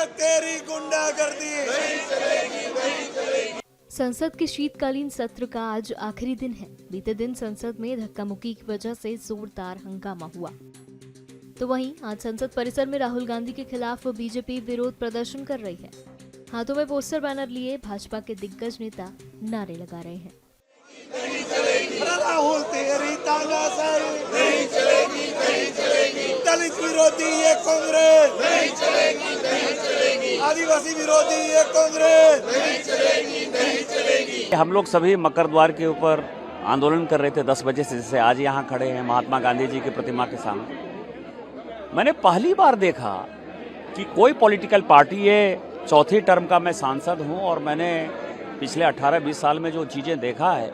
कांग्रेस तेरी गुंडागर्दी नहीं चलेगी, नहीं चलेगी। संसद के शीतकालीन सत्र का आज आखिरी दिन है। बीते दिन संसद में धक्का मुक्की की वजह से जोरदार हंगामा हुआ। तो वहीं आज संसद परिसर में राहुल गांधी के खिलाफ बीजेपी विरोध प्रदर्शन कर रही है। हाथों में पोस्टर बैनर लिए भाजपा के दिग्गज नेता नारे लगा रहे हैं। नहीं चलेगी राहुल तेरी तानाशाही नहीं चलेगी, नहीं चलेगी। दलित विरोधी ये कांग्रेस नहीं चलेगी, नहीं चलेगी। आदिवासी विरोधी ये कांग्रेस नहीं चलेगी, नहीं चलेगी। हम लोग सभी मकर द्वार के ऊपर आंदोलन कर रहे थे 10 बजे से, जैसे आज यहाँ खड़े हैं महात्मा गांधी जी की प्रतिमा के सामने। मैंने पहली बार देखा कि कोई पॉलिटिकल पार्टी, ये चौथी टर्म का मैं सांसद हूँ और मैंने पिछले 18-20 साल में जो चीज़ें देखा है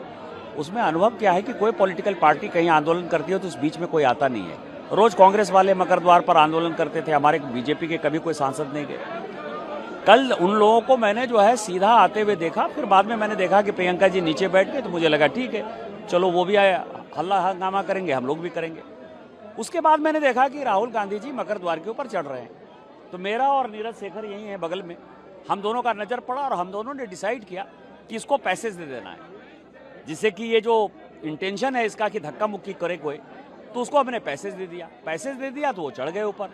उसमें अनुभव क्या है कि कोई पॉलिटिकल पार्टी कहीं आंदोलन करती है तो उस बीच में कोई आता नहीं है। रोज कांग्रेस वाले मकर द्वार पर आंदोलन करते थे, हमारे बीजेपी के कभी कोई सांसद नहीं गए। कल उन लोगों को मैंने जो है सीधा आते हुए देखा, फिर बाद में मैंने देखा कि प्रियंका जी नीचे बैठ गए, तो मुझे लगा ठीक है चलो वो भी हल्ला हंगामा करेंगे, हम लोग भी करेंगे। उसके बाद मैंने देखा कि राहुल गांधी जी मकर द्वार के ऊपर चढ़ रहे हैं, तो मेरा और नीरज शेखर यही है बगल में, हम दोनों का नज़र पड़ा और हम दोनों ने डिसाइड किया कि इसको पैसेज दे देना है, जिससे कि ये जो इंटेंशन है इसका कि धक्का मुक्की करे कोई, तो उसको हमने पैसेज दे दिया। पैसेज दे दिया तो वो चढ़ गए ऊपर।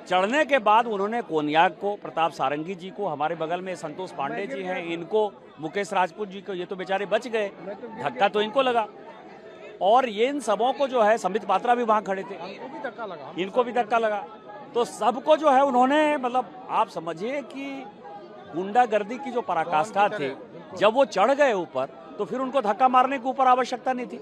चढ़ने के बाद उन्होंने कोनियाक को, प्रताप सारंगी जी को, हमारे बगल में संतोष पांडे जी हैं, इनको, मुकेश राजपूत जी को, ये तो बेचारे बच गए, धक्का तो इनको लगा। और ये इन सबों को जो है, संबित पात्रा भी वहाँ खड़े थे, इनको भी धक्का लगा। तो सबको जो है उन्होंने, मतलब आप समझिए कि गुंडागर्दी की जो पराकाष्ठा थी, जब वो चढ़ गए ऊपर तो फिर उनको धक्का मारने के ऊपर आवश्यकता नहीं थी।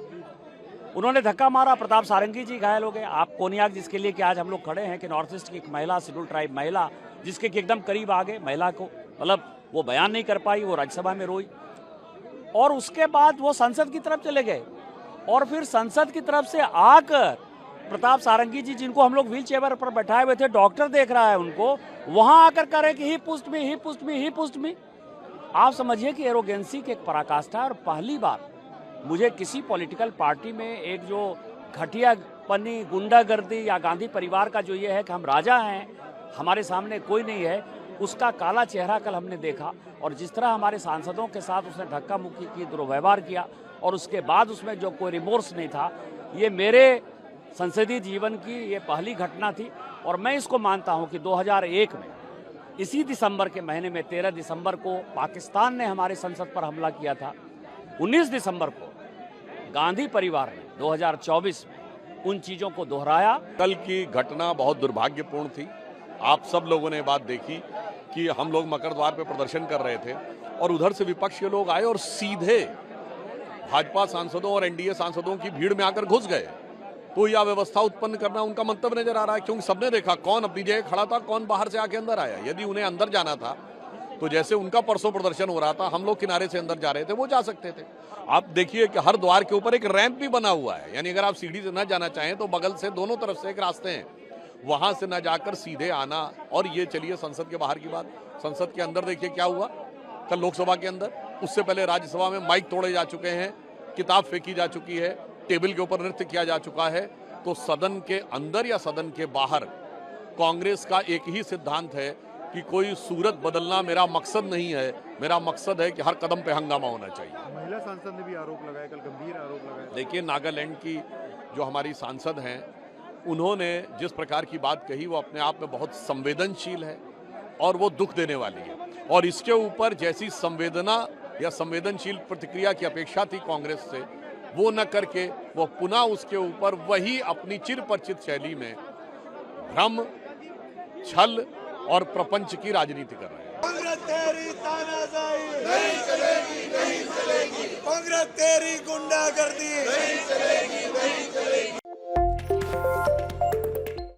उन्होंने धक्का मारा, प्रताप सारंगी जी घायल हो गए। आप कोनियाक, जिसके लिए कि आज हम लोग खड़े हैं, कि नॉर्थ ईस्ट की एक महिला, शेड्यूल ट्राइब महिला, जिसके कि एकदम करीब आ गए महिला को, मतलब वो बयान नहीं कर पाई, वो राज्यसभा में रोई। और उसके बाद वो संसद की तरफ चले गए और फिर संसद की तरफ से आकर प्रताप सारंगी जी, जिनको हम लोग व्हील चेयर पर बैठाए हुए थे, डॉक्टर देख रहा है उनको, वहां आकर कह रहे कि ही पुस्ट मी, ही पुस्ट मी, ही पुस्ट मी। आप समझिए कि एरोगेंसी की एक पराकाष्ठा। और पहली बार मुझे किसी पॉलिटिकल पार्टी में एक जो घटियापनी, गुंडागर्दी या गांधी परिवार का जो ये है कि हम राजा हैं, हमारे सामने कोई नहीं है, उसका काला चेहरा कल हमने देखा। और जिस तरह हमारे सांसदों के साथ उसने धक्का मुक्की की, दुर्व्यवहार किया, और उसके बाद उसमें जो कोई रिमोर्स नहीं था, ये मेरे संसदीय जीवन की ये पहली घटना थी। और मैं इसको मानता हूं कि 2001 में इसी दिसंबर के महीने में 13 दिसंबर को पाकिस्तान ने हमारे संसद पर हमला किया था। 19 दिसंबर को गांधी परिवार ने 2024 में उन चीज़ों को दोहराया। कल की घटना बहुत दुर्भाग्यपूर्ण थी। आप सब लोगों ने बात देखी कि हम लोग मकर द्वार पे प्रदर्शन कर रहे थे और उधर से विपक्ष के लोग आए और सीधे भाजपा सांसदों और एनडीए सांसदों की भीड़ में आकर घुस गए। तो यह व्यवस्था उत्पन्न करना उनका मंतव्य नजर आ रहा है, क्योंकि सबने देखा कौन अपनी जगह खड़ा था, कौन बाहर से आके अंदर आया। यदि उन्हें अंदर जाना था तो जैसे उनका परसों प्रदर्शन हो रहा था, हम लोग किनारे से अंदर जा रहे थे, वो जा सकते थे। आप देखिए कि हर द्वार के ऊपर एक रैंप भी बना हुआ है, यानी अगर आप सीढ़ी से न जाना चाहें तो बगल से दोनों तरफ से एक रास्ते हैं, वहां से न जाकर सीधे आना। और ये चलिए संसद के बाहर की बात, संसद के अंदर देखिए क्या हुआ कल लोकसभा के अंदर। उससे पहले राज्यसभा में माइक तोड़े जा चुके हैं, किताब फेंकी जा चुकी है, टेबल के ऊपर नृत्य किया जा चुका है। तो सदन के अंदर या सदन के बाहर कांग्रेस का एक ही सिद्धांत है कि कोई सूरत बदलना मेरा मकसद नहीं है, मेरा मकसद है कि हर कदम पे हंगामा होना चाहिए। महिला सांसद ने भी आरोप लगाया, कल गंभीर आरोप लगाया। देखिए, नागालैंड की जो हमारी सांसद हैं, उन्होंने जिस प्रकार की बात कही वो अपने आप में बहुत संवेदनशील है और वो दुख देने वाली है। और इसके ऊपर जैसी संवेदना या संवेदनशील प्रतिक्रिया की अपेक्षा थी कांग्रेस से, वो न करके वो पुनः उसके ऊपर वही अपनी चिरपरिचित शैली में भ्रम, छल और प्रपंच की राजनीति कर रहे हैं। कांग्रेस तेरी तानाशाही नहीं चलेगी, नहीं चलेगी। कांग्रेस तेरी गुंडागर्दी नहीं चलेगी, नहीं चलेगी।